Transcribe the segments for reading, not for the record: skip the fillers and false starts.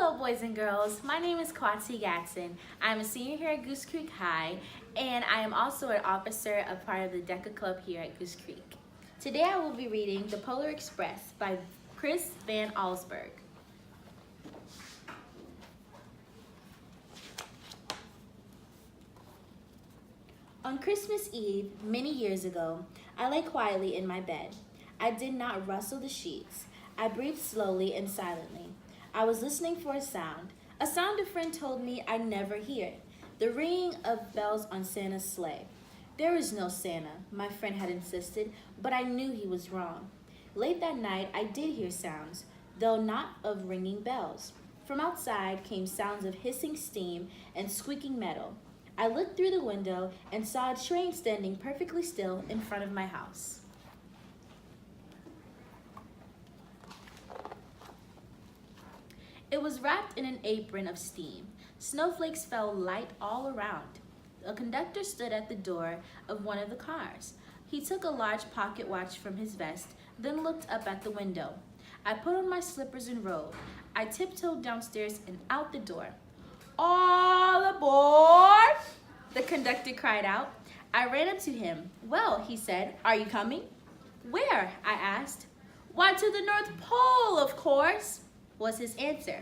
Hello, boys and girls. My name is Kwati Gatson. I'm a senior here at Goose Creek High, and I am also an officer, a part of the DECA Club here at Goose Creek. Today I will be reading The Polar Express by Chris Van Allsburg. On Christmas Eve, many years ago, I lay quietly in my bed. I did not rustle the sheets. I breathed slowly and silently. I was listening for a sound a friend told me I'd never hear, the ringing of bells on Santa's sleigh. There is no Santa, my friend had insisted, but I knew he was wrong. Late that night, I did hear sounds, though not of ringing bells. From outside came sounds of hissing steam and squeaking metal. I looked through the window and saw a train standing perfectly still in front of my house. It was wrapped in an apron of steam. Snowflakes fell light all around. A conductor stood at the door of one of the cars. He took a large pocket watch from his vest, then looked up at the window. I put on my slippers and robe. I tiptoed downstairs and out the door. "All aboard!" the conductor cried out. I ran up to him. "Well," he said, "are you coming?" "Where?" I asked. "Why, to the North Pole, of course," was his answer.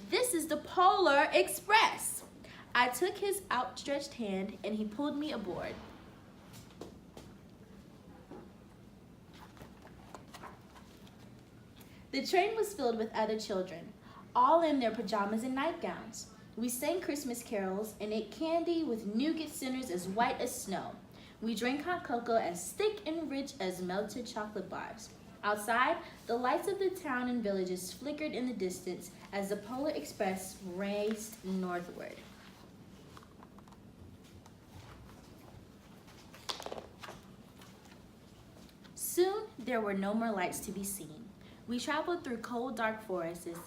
"This is the Polar Express." I took his outstretched hand and he pulled me aboard. The train was filled with other children, all in their pajamas and nightgowns. We sang Christmas carols and ate candy with nougat centers as white as snow. We drank hot cocoa as thick and rich as melted chocolate bars. Outside, the lights of the town and villages flickered in the distance as the Polar Express raced northward. Soon, there were no more lights to be seen. We traveled through cold, dark forests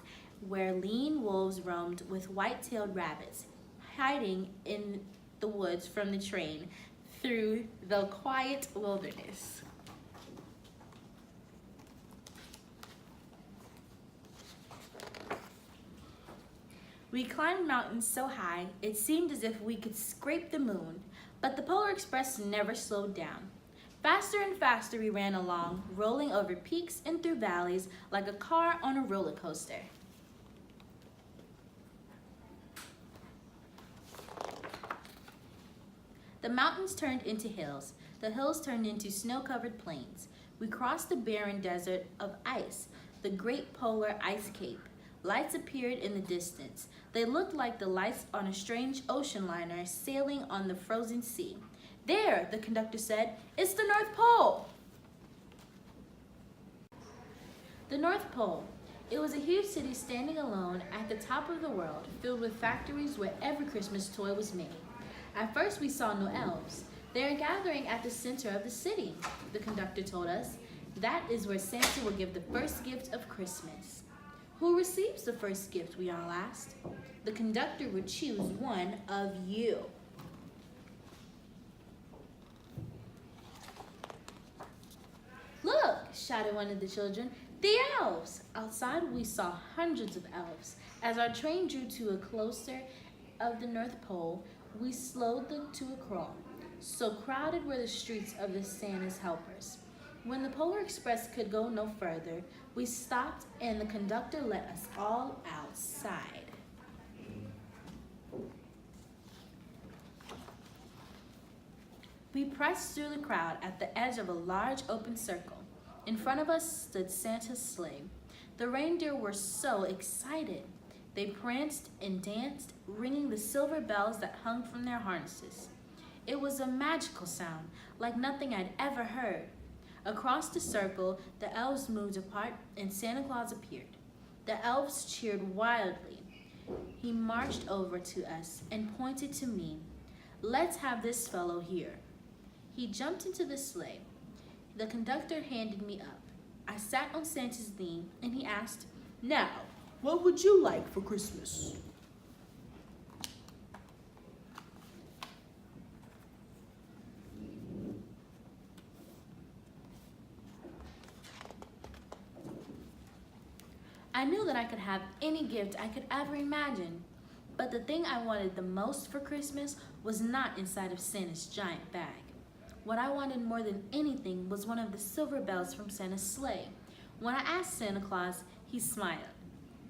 where lean wolves roamed with white-tailed rabbits, hiding in the woods from the train through the quiet wilderness. We climbed mountains so high, it seemed as if we could scrape the moon, but the Polar Express never slowed down. Faster and faster we ran along, rolling over peaks and through valleys like a car on a roller coaster. The mountains turned into hills. The hills turned into snow-covered plains. We crossed the barren desert of ice, the great polar ice cape. Lights appeared in the distance. They looked like the lights on a strange ocean liner sailing on the frozen sea. "There," the conductor said, "it's the North Pole." The North Pole. It was a huge city standing alone at the top of the world, filled with factories where every Christmas toy was made. At first we saw no elves. They are gathering at the center of the city, the conductor told us. That is where Santa will give the first gift of Christmas. "Who receives the first gift?" we all asked. "The conductor would choose one of you." "Look," shouted one of the children, "the elves!" Outside we saw hundreds of elves. As our train drew to a closer of the North Pole, we slowed to a crawl. So crowded were the streets of the Santa's helpers. When the Polar Express could go no further, we stopped and the conductor let us all outside. We pressed through the crowd at the edge of a large open circle. In front of us stood Santa's sleigh. The reindeer were so excited. They pranced and danced, ringing the silver bells that hung from their harnesses. It was a magical sound, like nothing I'd ever heard. Across the circle, the elves moved apart and Santa Claus appeared. The elves cheered wildly. He marched over to us and pointed to me. "Let's have this fellow here." He jumped into the sleigh. The conductor handed me up. I sat on Santa's knee and he asked, "Now, what would you like for Christmas?" I knew that I could have any gift I could ever imagine, but the thing I wanted the most for Christmas was not inside of Santa's giant bag. What I wanted more than anything was one of the silver bells from Santa's sleigh. When I asked Santa Claus, he smiled.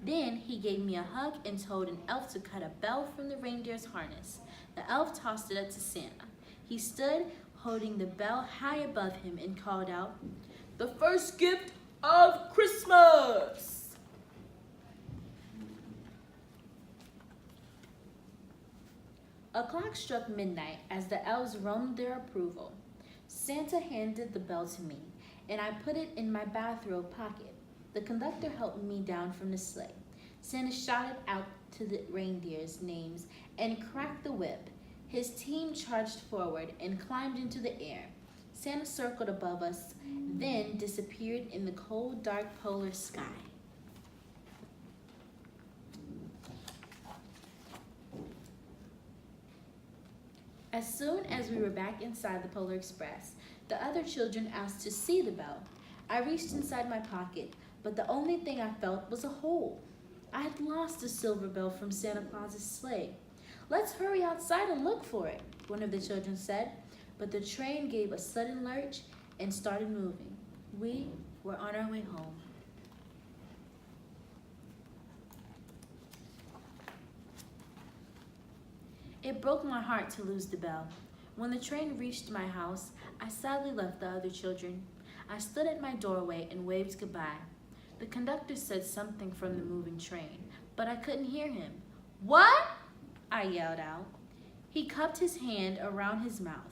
Then he gave me a hug and told an elf to cut a bell from the reindeer's harness. The elf tossed it up to Santa. He stood holding the bell high above him and called out, "The first gift of Christmas!" A clock struck midnight as the elves roamed their approval. Santa handed the bell to me, and I put it in my bathrobe pocket. The conductor helped me down from the sleigh. Santa shouted out to the reindeers' names and cracked the whip. His team charged forward and climbed into the air. Santa circled above us, then disappeared in the cold, dark polar sky. As soon as we were back inside the Polar Express, the other children asked to see the bell. I reached inside my pocket, but the only thing I felt was a hole. I had lost the silver bell from Santa Claus's sleigh. "Let's hurry outside and look for it," one of the children said, but the train gave a sudden lurch and started moving. We were on our way home. It broke my heart to lose the bell. When the train reached my house, I sadly left the other children. I stood at my doorway and waved goodbye. The conductor said something from the moving train, but I couldn't hear him. "What?" I yelled out. He cupped his hand around his mouth.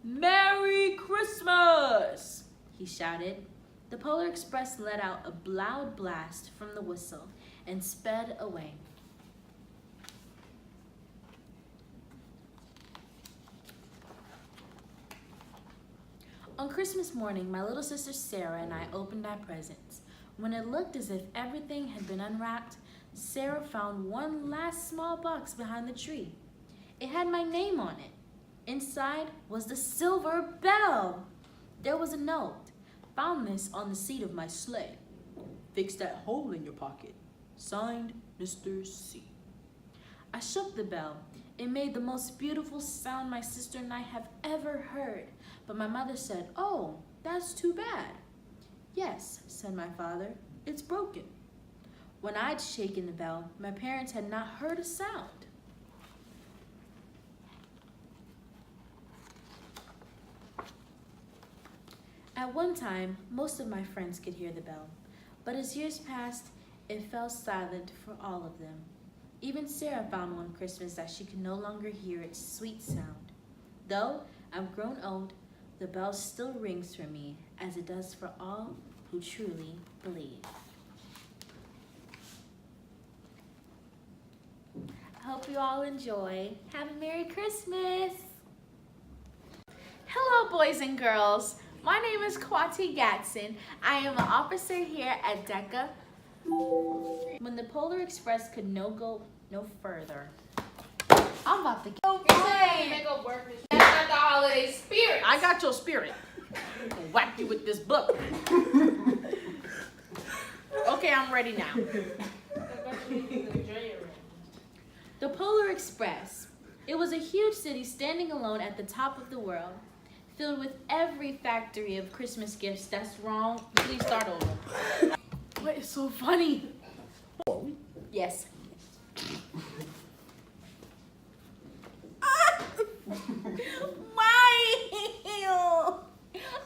"Merry Christmas!" he shouted. The Polar Express let out a loud blast from the whistle and sped away. On Christmas morning, my little sister Sarah and I opened our presents. When it looked as if everything had been unwrapped, Sarah found one last small box behind the tree. It had my name on it. Inside was the silver bell. There was a note. "Found this on the seat of my sleigh. Fix that hole in your pocket. Signed, Mr. C." I shook the bell. It made the most beautiful sound my sister and I have ever heard. But my mother said, "Oh, that's too bad." "Yes," said my father, "it's broken." When I'd shaken the bell, my parents had not heard a sound. At one time, most of my friends could hear the bell, but as years passed, it fell silent for all of them. Even Sarah found one Christmas that she could no longer hear its sweet sound. Though I've grown old, the bell still rings for me, as it does for all who truly believe. I hope you all enjoy. Have a Merry Christmas! Hello, boys and girls. My name is Kwati Gatson. I am an officer here at DECA. When the Polar Express could go no further. I'm about to go That's not the holiday spirit. I got your spirit. I'll whack you with this book. Okay, I'm ready now. The Polar Express. It was a huge city standing alone at the top of the world, filled with every factory of Christmas gifts. That's wrong. Please start over. What is so funny? Yes. Why?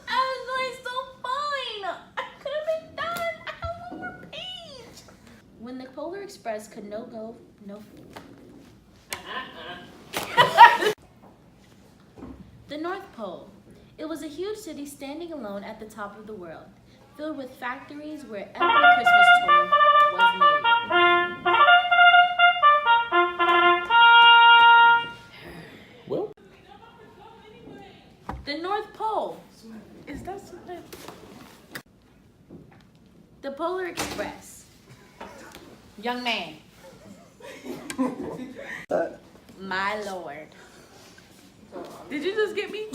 I was doing so fine. I could have been done. I have one more page. When the Polar Express could no. The North Pole. It was a huge city standing alone at the top of the world, filled with factories where every Christmas toy was made. Well, The North Pole. Is that something? The Polar Express. Young man. My lord. Did you just get me?